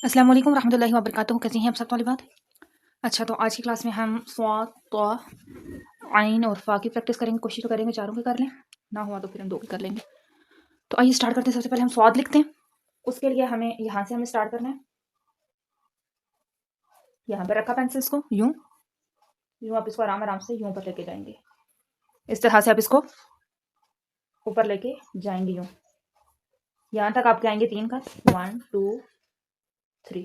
अस्सलाम वालेकुम रहमतुल्लाहि व बरकातुहू। कैसी हैं आप सब तालिबात? अच्छा, तो आज की क्लास में हम स्वाद, तो, आइन और फ़ा की प्रैक्टिस करेंगे। कोशिश तो करेंगे चारों की कर लें, ना हुआ तो फिर हम दो की कर लेंगे। तो आइए स्टार्ट करते हैं। सबसे पहले हम स्वाद लिखते हैं। उसके लिए हमें यहाँ से हमें स्टार्ट करना है। यहाँ पर रखा पेंसिल्स को यूँ यूँ, आप इसको आराम आराम से यूँ ऊपर लेके जाएंगे। इस तरह से आप इसको ऊपर लेके जाएंगे यूँ। यहाँ तक आपके आएंगे 3 खत, 1 2 3।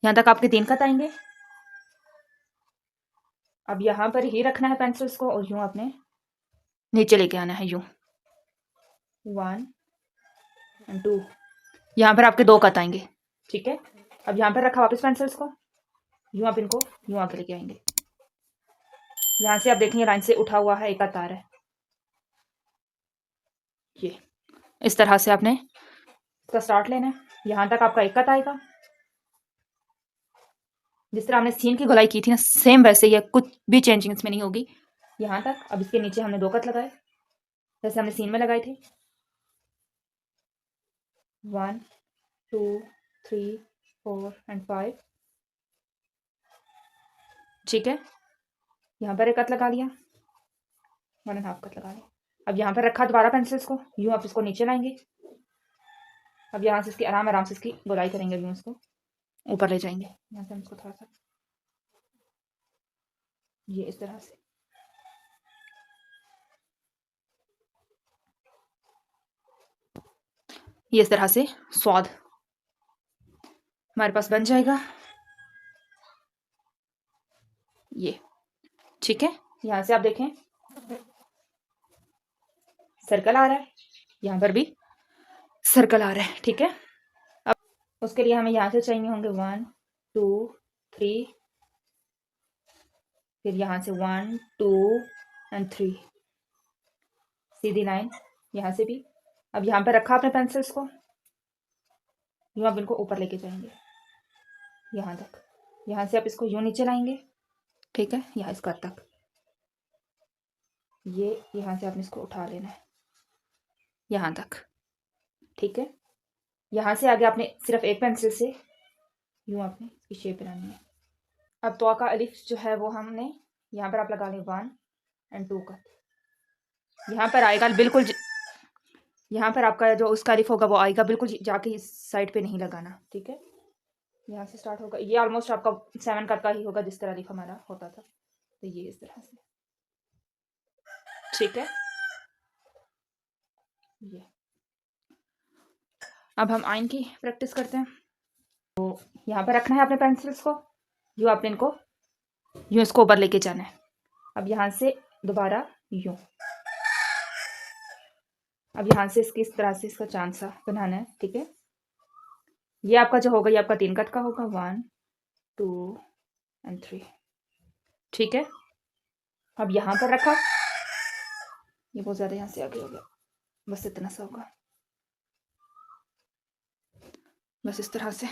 यहाँ तक आपके 3 खत आएंगे। अब यहाँ पर ही रखना है पेंसिल्स को और यूँ आपने नीचे लेके आना है यूँ, 1 और 2। यहाँ पर आपके 2 कत आएंगे। ठीक है, अब यहाँ पर रखा वापस पेंसिल्स को, यूँ आप इनको यूँ आके लेके आएंगे। यहाँ से आप देखेंगे लाइन से उठा हुआ है, एक कत आ रहा है। ये इस तरह से आपने इसका स्टार्ट लेना है। यहाँ तक आपका एक कत आएगा। जिस तरह हमने सीन की गोलाई की थी ना, सेम वैसे ही, कुछ भी चेंजिंग इसमें नहीं होगी। यहाँ तक। अब इसके नीचे हमने 2 कत लगाए, जैसे हमने सीन में लगाए थे। 1 2 3 4 और 5। ठीक है, यहाँ पर एक कत लगा लिया, 1.5 कत लगा लिया। अब यहाँ पर रखा दोबारा पेंसिल्स को, यूँ आप इसको नीचे लाएंगे। अब यहाँ से इसकी आराम आराम से इसकी गोलाई करेंगे, यूँ इसको ऊपर ले जाएंगे। यहाँ से हम इसको थोड़ा सा ये इस तरह से, ये इस तरह से स्वाद हमारे पास बन जाएगा। ये ठीक है। यहाँ से आप देखें सर्कल आ रहा है, यहाँ पर भी सर्कल आ रहा है। ठीक है, अब उसके लिए हमें यहाँ से चाहिए होंगे 1 2 3, फिर यहाँ से 1 2 और 3, सीधी लाइन यहाँ से भी। अब यहाँ पर रखा आपने पेंसिल्स को, यूँ आप इनको ऊपर लेके जाएंगे यहाँ तक। यहाँ से आप इसको यूँ नीचे लाएंगे। ठीक है, यहाँ इस कट तक। ये यहाँ से आपने इसको उठा लेना है यहाँ तक। ठीक है, यहाँ से आगे आपने सिर्फ एक पेंसिल से यूँ आपने इसकी शेप बनानी है। अब तो का अलिफ जो है वो हमने यहाँ पर आप लगा लें 1 और 2 कट। यहाँ पर आएगा बिल्कुल, यहाँ पर आपका जो उसका अलिफ होगा वो आएगा बिल्कुल जाके इस साइड पे नहीं लगाना। ठीक है, यहाँ से स्टार्ट होगा। ये ऑलमोस्ट आपका 7 कट का ही होगा जिस तरह अलिफ हमारा होता था। तो ये इस तरह से। ठीक है, ये अब हम आइन की प्रैक्टिस करते हैं। तो यहाँ पर रखना है अपने पेंसिल्स को, यूँ आपने इनको यूँ इसको ऊपर लेके जाना है। अब यहाँ से दोबारा यूँ, अब यहाँ से इसकी इस तरह से इसका चांद सा बनाना है। ठीक है, ये आपका जो होगा ये आपका 3 कट का होगा, 1 2 और 3। ठीक है, अब यहाँ पर रखा, ये बहुत ज़्यादा यहाँ से आगे हो गया, बस इतना सा होगा, बस इस तरह से।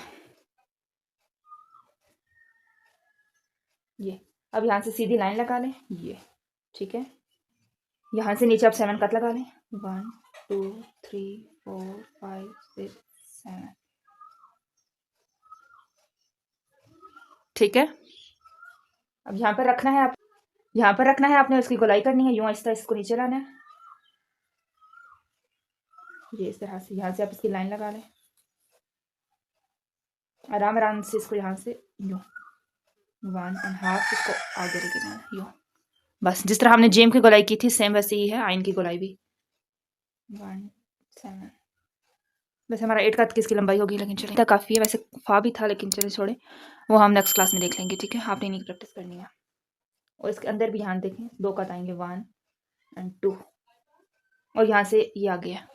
ये अब यहाँ से सीधी लाइन लगा लें ये। ठीक है, यहाँ से नीचे आप 7 कट लगा लें, 1 2 3 4 5 6 7। ठीक है, अब यहाँ पर रखना है आप, यहाँ पर रखना है आपने, उसकी गोलाई करनी है, यूँ आहिस्ता इसको नीचे लाना है ये इस तरह से। यहाँ से आप इसकी लाइन लगा लें, आराम आराम से इसको यहाँ से यूँ 1.5 इसको आगे लेके जाना यूँ। बस जिस तरह हमने जेम की गोलाई की थी सेम वैसे ही है आइन की गोलाई भी। 1 7, वैसे हमारा 8 कट की इसकी लंबाई होगी, लेकिन चलिए काफ़ी है। वैसे फा भी था लेकिन चलिए छोड़े, वो हम नेक्स्ट क्लास में देख लेंगे। ठीक है, आपने नहीं प्रैक्टिस करनी है। और इसके अंदर भी यहाँ देखें 2 कट आएंगे, 1 और 2, और यहाँ से ये आ गया